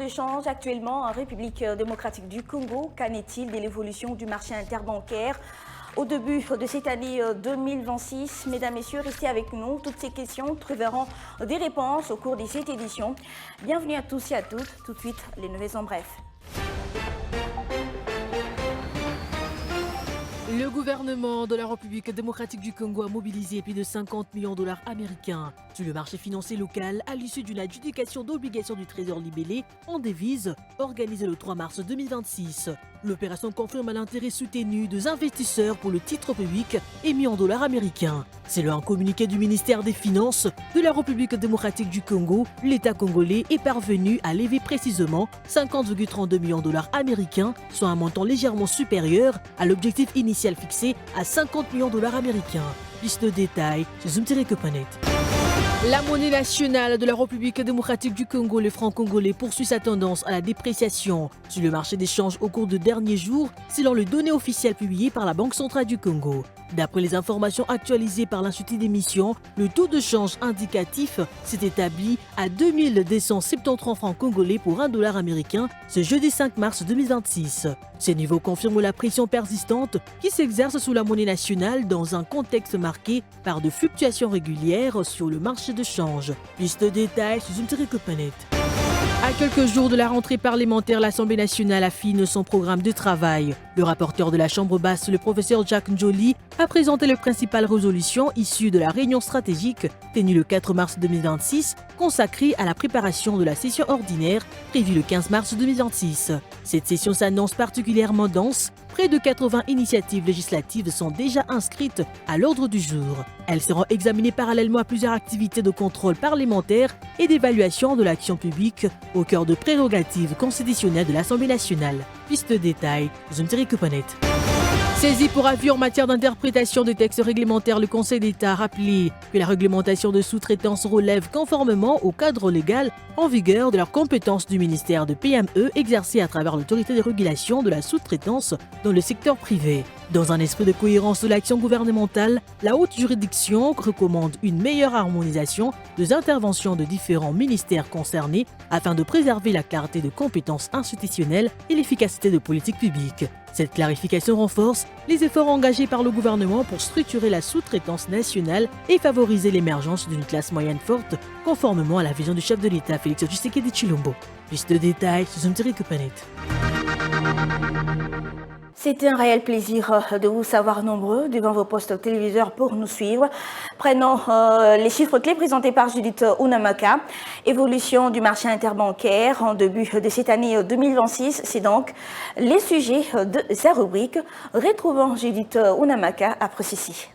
D'échange actuellement en République démocratique du Congo. Qu'en est-il de l'évolution du marché interbancaire au début de cette année 2026? Mesdames, Messieurs, restez avec nous. Toutes ces questions trouveront des réponses au cours de cette édition. Bienvenue à tous et à toutes. Tout de suite, les nouvelles en bref. Le gouvernement de la République démocratique du Congo a mobilisé plus de 50 millions de dollars américains sur le marché financier local à l'issue d'une adjudication d'obligations du Trésor libellé en devises organisée le 3 mars 2026. L'opération confirme l'intérêt soutenu des investisseurs pour le titre public émis en dollars américains. C'est un communiqué du ministère des Finances de la République démocratique du Congo. L'État congolais est parvenu à lever précisément 50,32 millions de dollars américains, soit un montant légèrement supérieur à l'objectif initial fixé à 50 millions de dollars américains. Plus de détails sur Zoom-Planet. La monnaie nationale de la République démocratique du Congo, le franc congolais, poursuit sa tendance à la dépréciation sur le marché d'échange au cours des derniers jours, selon les données officielles publiées par la Banque centrale du Congo. D'après les informations actualisées par l'Institut d'émission, le taux de change indicatif s'est établi à 2273 francs congolais pour $1 américain ce jeudi 5 mars 2026. Ces niveaux confirment la pression persistante qui s'exerce sous la monnaie nationale dans un contexte marqué par de fluctuations régulières sur le marché de change. Plus de détails sur Zoom-Planet. À quelques jours de la rentrée parlementaire, l'Assemblée nationale affine son programme de travail. Le rapporteur de la Chambre basse, le professeur Jack Njoli, a présenté les principales résolutions issues de la réunion stratégique tenue le 4 mars 2026, consacrée à la préparation de la session ordinaire prévue le 15 mars 2026. Cette session s'annonce particulièrement dense. Près de 80 initiatives législatives sont déjà inscrites à l'ordre du jour. Elles seront examinées parallèlement à plusieurs activités de contrôle parlementaire et d'évaluation de l'action publique au cœur de prérogatives constitutionnelles de l'Assemblée nationale. Piste de détail, Zoom-Planet. Saisi pour avis en matière d'interprétation des textes réglementaires, le Conseil d'État a rappelé que la réglementation de sous-traitance relève conformément au cadre légal en vigueur de leurs compétences du ministère de PME exercées à travers l'autorité de régulation de la sous-traitance dans le secteur privé. Dans un esprit de cohérence de l'action gouvernementale, la haute juridiction recommande une meilleure harmonisation des interventions de différents ministères concernés afin de préserver la clarté de compétences institutionnelles et l'efficacité de politiques publiques. Cette clarification renforce les efforts engagés par le gouvernement pour structurer la sous-traitance nationale et favoriser l'émergence d'une classe moyenne forte, conformément à la vision du chef de l'État, Félix Tshisekedi Tshilombo. Plus de détails sur Zoom-Planet. C'était un réel plaisir de vous savoir nombreux devant vos postes téléviseurs pour nous suivre. Prenons les chiffres clés présentés par Judith Unamaka. Évolution du marché interbancaire en début de cette année 2026. C'est donc les sujets de sa rubrique. Retrouvons Judith Unamaka après ceci.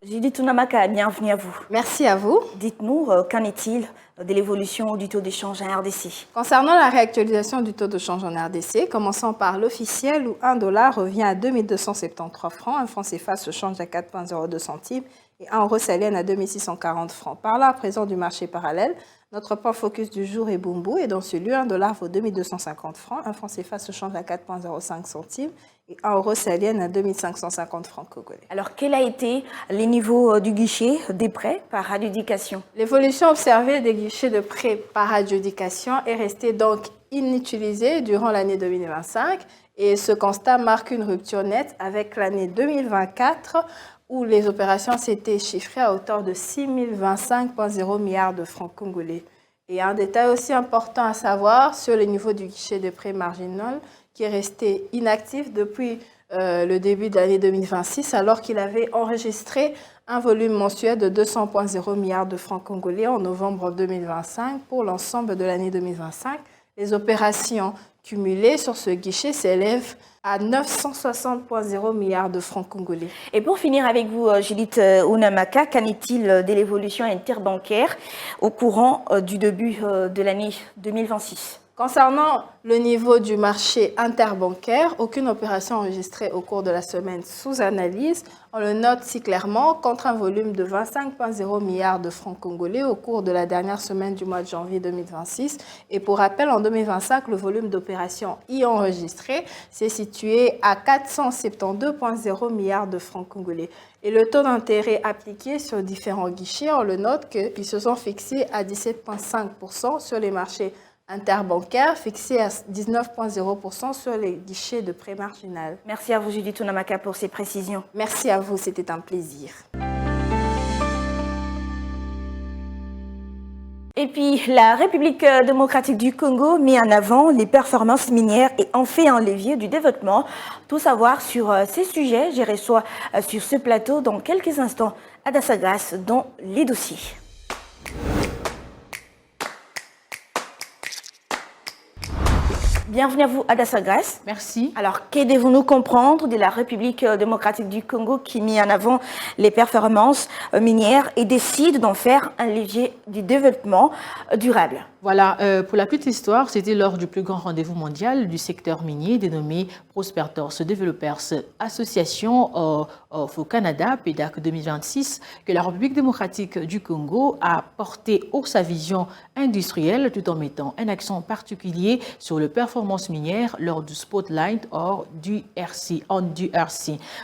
Judith Unamaka, bienvenue à vous. Merci à vous. Dites-nous, qu'en est-il de l'évolution du taux d'échange en RDC? Concernant la réactualisation du taux de change en RDC, commençons par l'officiel où $1 revient à 2273 francs, un franc CFA se change à 4,02 centimes et 1 euro salienne à 2640 francs. Parlant à présent du marché parallèle, notre point focus du jour est Bumbu et dans ce lieu, $1 vaut 2250 francs, un franc CFA se change à 4,05 centimes et 1 euro salienne à 2550 francs congolais. Alors, quel a été les niveaux du guichet des prêts par adjudication? L'évolution observée des guichets de prêts par adjudication est restée donc inutilisée durant l'année 2025 et ce constat marque une rupture nette avec l'année 2024 où les opérations s'étaient chiffrées à hauteur de 6 025,0 milliards de francs congolais. Et un détail aussi important à savoir sur le niveau du guichet de prêts marginal qui est resté inactif depuis le début de l'année 2026 alors qu'il avait enregistré un volume mensuel de 200,0 milliards de francs congolais en novembre 2025 pour l'ensemble de l'année 2025. Les opérations cumulées sur ce guichet s'élèvent à 960,0 milliards de francs congolais. Et pour finir avec vous, Judith Unamaka, qu'en est-il de l'évolution interbancaire au courant du début de l'année 2026? Concernant le niveau du marché interbancaire, aucune opération enregistrée au cours de la semaine sous analyse. On le note si clairement contre un volume de 25,0 milliards de francs congolais au cours de la dernière semaine du mois de janvier 2026. Et pour rappel, en 2025, le volume d'opérations y enregistré s'est situé à 472,0 milliards de francs congolais. Et le taux d'intérêt appliqué sur différents guichets, on le note qu'ils se sont fixés à 17,5% sur les marchés interbancaire fixé à 19,0% sur les guichets de prêt marginal. Merci à vous, Judith Ounamaka, pour ces précisions. Merci à vous, c'était un plaisir. Et puis, la République démocratique du Congo met en avant les performances minières et en fait un levier du développement. Tout savoir sur ces sujets, je reçois sur ce plateau dans quelques instants Adassa Grace dans les dossiers. Bienvenue à vous, Adassa Grace. Merci. Alors, que devons-nous comprendre de la République démocratique du Congo qui met en avant les performances minières et décide d'en faire un levier du développement durable? Voilà, pour la petite histoire, c'était lors du plus grand rendez-vous mondial du secteur minier dénommé Prospertors Developers Association au Canada, PDAC 2026, que la République démocratique du Congo a porté haut sa vision industrielle tout en mettant un accent particulier sur les performances minières lors du Spotlight or du RC.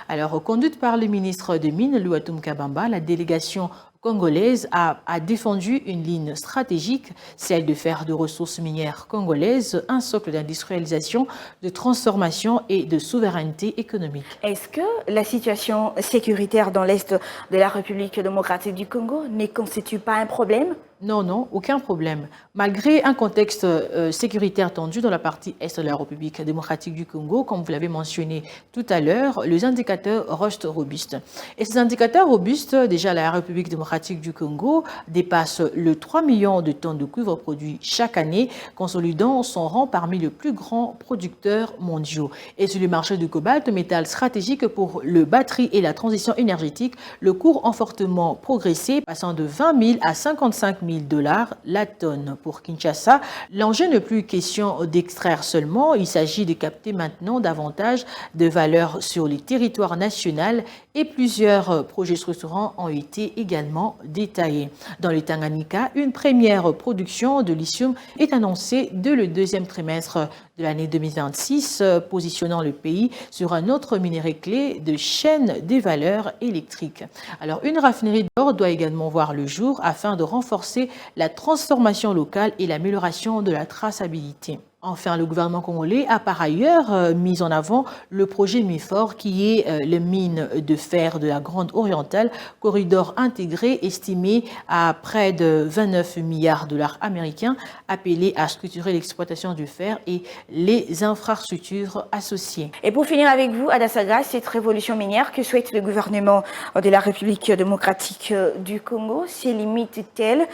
Alors, conduite par le ministre des Mines, Louatum Kabamba, la délégation congolaise a défendu une ligne stratégique, celle de faire de ressources minières congolaises un socle d'industrialisation, de transformation et de souveraineté économique. Est-ce que la situation sécuritaire dans l'Est de la République démocratique du Congo ne constitue pas un problème? Non, aucun problème. Malgré un contexte sécuritaire tendu dans la partie est de la République démocratique du Congo, comme vous l'avez mentionné tout à l'heure, les indicateurs restent robustes. Et ces indicateurs robustes, déjà la République démocratique du Congo dépasse le 3 millions de tonnes de cuivre produits chaque année, consolidant son rang parmi les plus grands producteurs mondiaux. Et sur le marché du cobalt, métal stratégique pour le batterie et la transition énergétique, le cours a fortement progressé, passant de 20 000 à 55 000 $ la tonne. Pour Kinshasa, l'enjeu n'est plus question d'extraire seulement, il s'agit de capter maintenant davantage de valeur sur les territoires nationaux et plusieurs projets structurants ont été également détaillés. Dans le Tanganyika, une première production de lithium est annoncée dès le deuxième trimestre de l'année 2026, positionnant le pays sur un autre minerai clé de chaîne des valeurs électriques. Alors, une raffinerie d'or doit également voir le jour afin de renforcer la transformation locale et l'amélioration de la traçabilité. Enfin, le gouvernement congolais a par ailleurs mis en avant le projet MIFOR qui est le mine de fer de la Grande Orientale, corridor intégré estimé à près de 29 milliards $ américains, appelé à structurer l'exploitation du fer et les infrastructures associées. Et pour finir avec vous, Adassa Grace, cette révolution minière que souhaite le gouvernement de la République démocratique du Congo, se limite-t-elle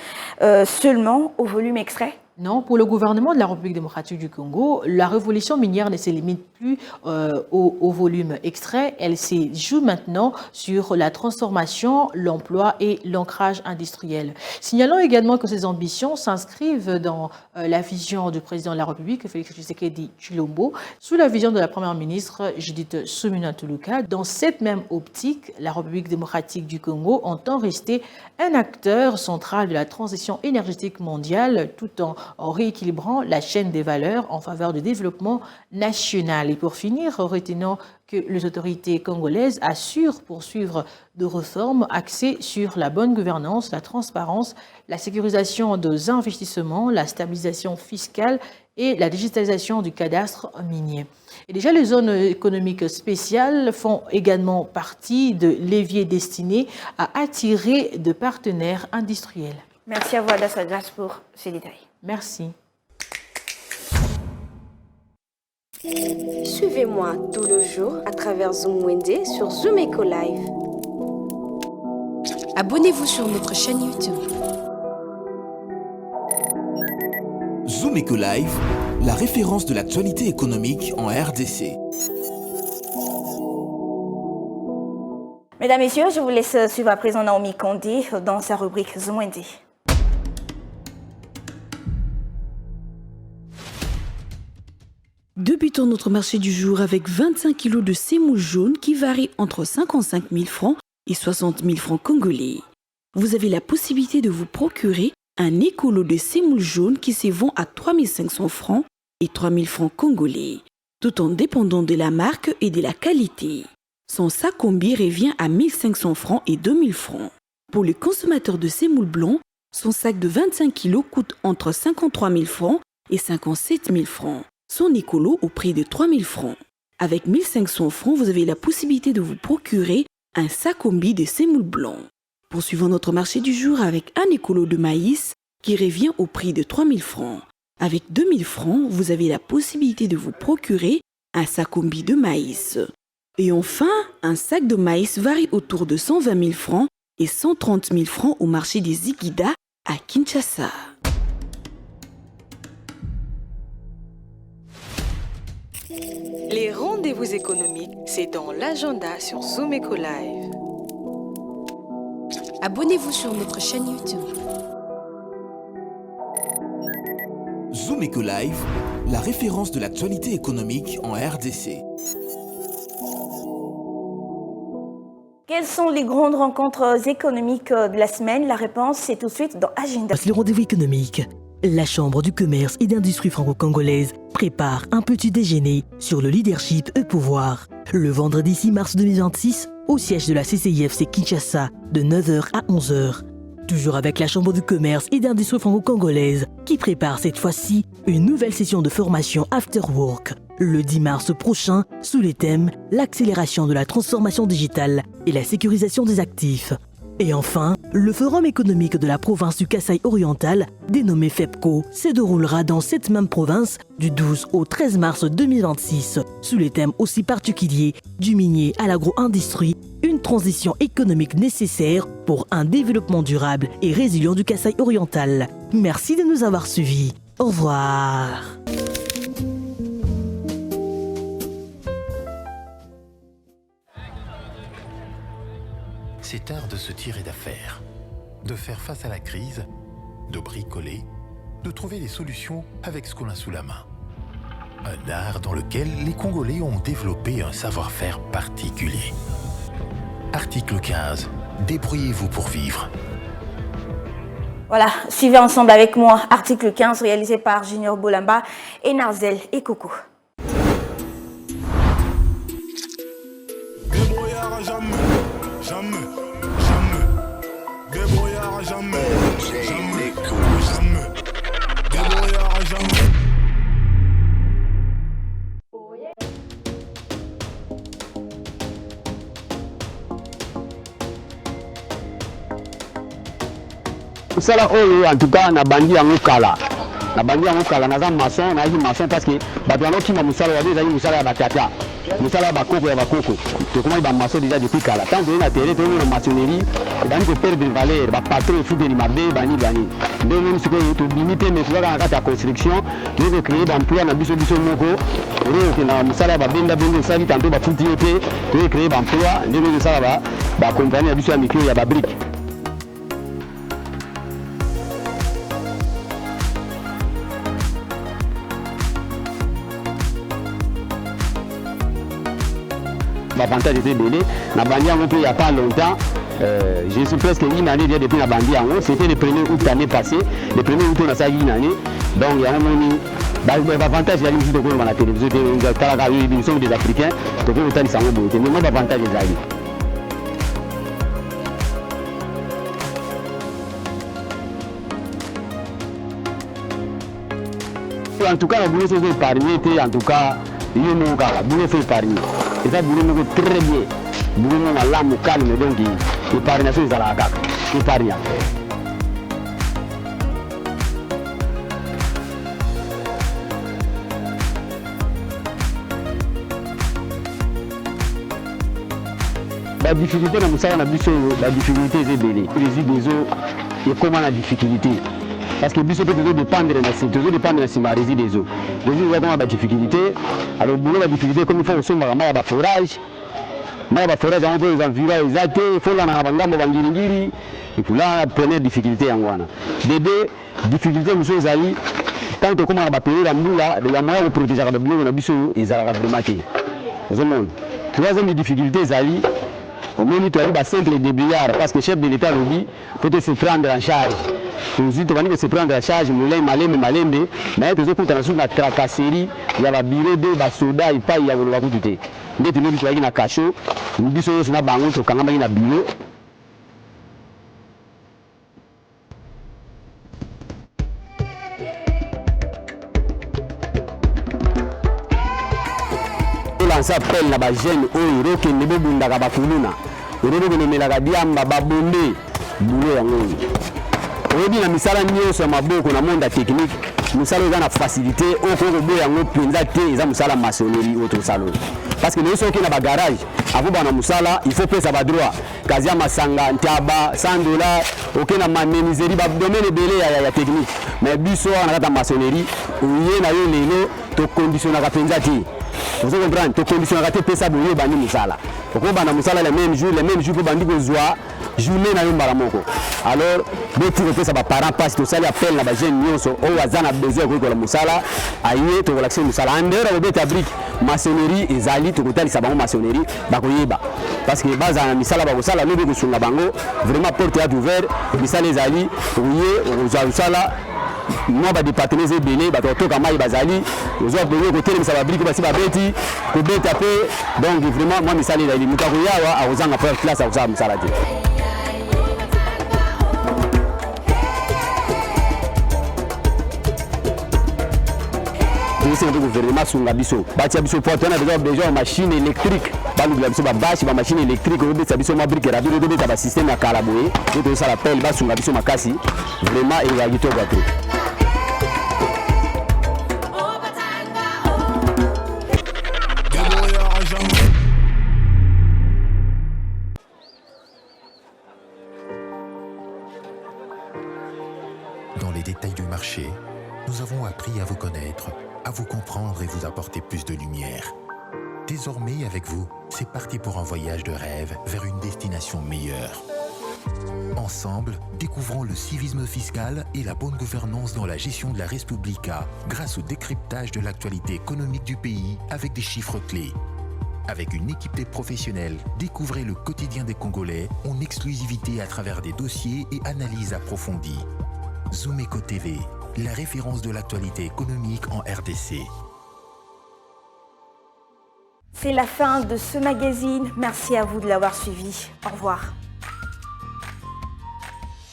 seulement au volume extrait? Non, pour le gouvernement de la République démocratique du Congo, la révolution minière ne se limite plus au volume extrait. Elle se joue maintenant sur la transformation, l'emploi et l'ancrage industriel. Signalons également que ces ambitions s'inscrivent dans la vision du président de la République, Félix Tshisekedi Tshilombo, sous la vision de la première ministre Judith Suminwa Tuluka. Dans cette même optique, la République démocratique du Congo entend rester un acteur central de la transition énergétique mondiale tout en rééquilibrant la chaîne des valeurs en faveur du développement national. Et pour finir, retenons que les autorités congolaises assurent poursuivre de réformes axées sur la bonne gouvernance, la transparence, la sécurisation des investissements, la stabilisation fiscale et la digitalisation du cadastre minier. Et déjà, les zones économiques spéciales font également partie de leviers destinés à attirer de partenaires industriels. Merci à vous, Adassa Grace, pour ces détails. Merci. Suivez-moi tout le jour à travers Zoom Wednesday sur Zoom Eco Live. Abonnez-vous sur notre chaîne YouTube. Zoom Eco Live, la référence de l'actualité économique en RDC. Mesdames, Messieurs, je vous laisse suivre à présent Naomi Kondé dans sa rubrique Zoom Wednesday. Débutons notre marché du jour avec 25 kg de semoule jaune qui varie entre 55 000 francs et 60 000 francs congolais. Vous avez la possibilité de vous procurer un écolo de semoule jaune qui se vend à 3 500 francs et 3 000 francs congolais, tout en dépendant de la marque et de la qualité. Son sac combi revient à 1 500 francs et 2 000 francs. Pour les consommateurs de semoule blanc, son sac de 25 kg coûte entre 53 000 francs et 57 000 francs. Son écolo au prix de 3 000 francs. Avec 1 500 francs, vous avez la possibilité de vous procurer un sac combi de semoule blanc. Poursuivons notre marché du jour avec un écolo de maïs qui revient au prix de 3 000 francs. Avec 2 000 francs, vous avez la possibilité de vous procurer un sac combi de maïs. Et enfin, un sac de maïs varie autour de 120 000 francs et 130 000 francs au marché des Ziguida à Kinshasa. Les rendez-vous économiques, c'est dans l'agenda sur Zoom Eco Live. Abonnez-vous sur notre chaîne YouTube. Zoom Eco Live, la référence de l'actualité économique en RDC. Quelles sont les grandes rencontres économiques de la semaine? La réponse, c'est tout de suite dans Agenda. Les rendez-vous économiques. La Chambre du commerce et d'industrie franco-congolaise prépare un petit déjeuner sur le leadership et pouvoir. Le vendredi 6 mars 2026, au siège de la CCIFC Kinshasa, de 9h à 11h. Toujours avec la Chambre du commerce et d'industrie franco-congolaise qui prépare cette fois-ci une nouvelle session de formation After Work. Le 10 mars prochain, sous les thèmes l'accélération de la transformation digitale et la sécurisation des actifs. Et enfin, le forum économique de la province du Kasaï oriental, dénommé FEPCO, se déroulera dans cette même province du 12 au 13 mars 2026, sous les thèmes aussi particuliers du minier à l'agro-industrie, une transition économique nécessaire pour un développement durable et résilient du Kasaï oriental. Merci de nous avoir suivis. Au revoir. C'est art de se tirer d'affaire, de faire face à la crise, de bricoler, de trouver des solutions avec ce qu'on a sous la main. Un art dans lequel les Congolais ont développé un savoir-faire particulier. Article 15. Débrouillez-vous pour vivre. Voilà, suivez ensemble avec moi article 15 réalisé par Junior Bolamba et Narzel et Coco. Sala oyo en tout cas na bandi yango kala naza maçon parce que bato yango kima musala wabe ezali musala ya batata musala ya bakoko tokomaki bamaçon déjà depuis kala tant toye na terrain toye na maçonnerie ebandi koperdre valeur bapatron efuteli mabe bani nde moni sikoyo tobimi te mais tozaka na kati ya construction toye kocreye baemploi na biso moko oyo okenda mosala ya babendabende osali tanto bafuti ye te toye créer baemploi nde moni osala bakompagnie na biso ya mikro ya babrike. L'avantage était belé. Na bandi yango il n'y a pas longtemps. Je suis presque une année déjà depuis la bandi yango. C'était le 1er août l'année passée. Le 1er août on a ça une année. Donc il y a un avantage il y a une musique de la télévision. Nous sommes des Africains. Donc on a des sangs beauté. Mais moi l'avantage est là. En tout cas, la boulot c'est épargné. En tout cas, il y a un boulot c'est épargné. Et ça, boulot très bien. Boulot à l'âme calme, donc l'épargnation est à la gare. Épargne. La difficulté dans ça, la difficulté est belle. Les eaux, et comment la difficulté? Parce que biso peut dépendre de la simarésie des eaux. Les eaux ont des difficultés. Alors, boulot la difficulté, comme il faut aussi un forage. Mais forage, on peut les environ exact, il faut la navangamo bangiringiri. Et puis là, la première difficulté en Wana. Des deux difficultés, monsieur Zali, tant que comme on a payé la moula, les moyens pour protéger le bleu, on a vu ils ont vraiment été. Troisième difficulté, Zali, au moins tu arrives à simple débrouillard parce que le chef de l'État le dit, faut se prendre en charge. Toujours, tu vas se prendre en charge, malembe, mais tu as une tracasserie, il y a la bureau de soldats, il y a le tout. Dès que tu as un cachot, nous disons que tu as un bureau. Ça appelle la jeune oyo qui ne bunda ka bakuluna oyo ne melaka diamba babonde bulo yango oyo na misala nyonso maboko na monde technique misala eza na facilité okoko boya yango penza te eza misala maçonnerie autre salon parce que nous sommes na ba garage avant bana musala il faut pesa ba droit kazia masanga ntaba $100 okena manémiserie ba domaine belé ya technique mais biso na kata maçonnerie oyo na yo lelo to conditionnera penza te. Vous comprenez, tu conditions à pesa boye bani musala. Pourquoi bana musala les mêmes jours pour bandi ko zoa journée na yomba la moko. Alors, beaucoup de pesa ba parents passe to sali appel na ba jeune nyonso o wazana besoin ko la musala aye to relaxer musala andere o beta brique maçonnerie ezali to kotali sa bango maçonnerie ba koyeba. Parce que baza na misala ba ko sala lobe ko sunga bango vraiment porte à ouvert misala ezali oye o sala moi ba département ebele ba toka mai bazali ozo abonye ko tele misala brique basi ba beti ko beta pe donc vraiment moi misala ezali mutako yawa a ozanga pour classe a ozanga misala te. C'est le gouvernement sur la biso. Batia biso porte on a besoin de machine électrique. Ba lu biso ba bâche ba machine électrique o be biso ma brique radio de ba système ya kalaboye. Donc ça l'appelle ba sur la biso makasi. Vraiment il va gito ba trop. Dans les détails du marché, nous avons appris à vous connaître, à vous comprendre et vous apporter plus de lumière. Désormais, avec vous, c'est parti pour un voyage de rêve vers une destination meilleure. Ensemble, découvrons le civisme fiscal et la bonne gouvernance dans la gestion de la Res Publica grâce au décryptage de l'actualité économique du pays avec des chiffres clés. Avec une équipe de professionnels, découvrez le quotidien des Congolais en exclusivité à travers des dossiers et analyses approfondies. Zoom Eco TV, la référence de l'actualité économique en RDC. C'est la fin de ce magazine. Merci à vous de l'avoir suivi. Au revoir.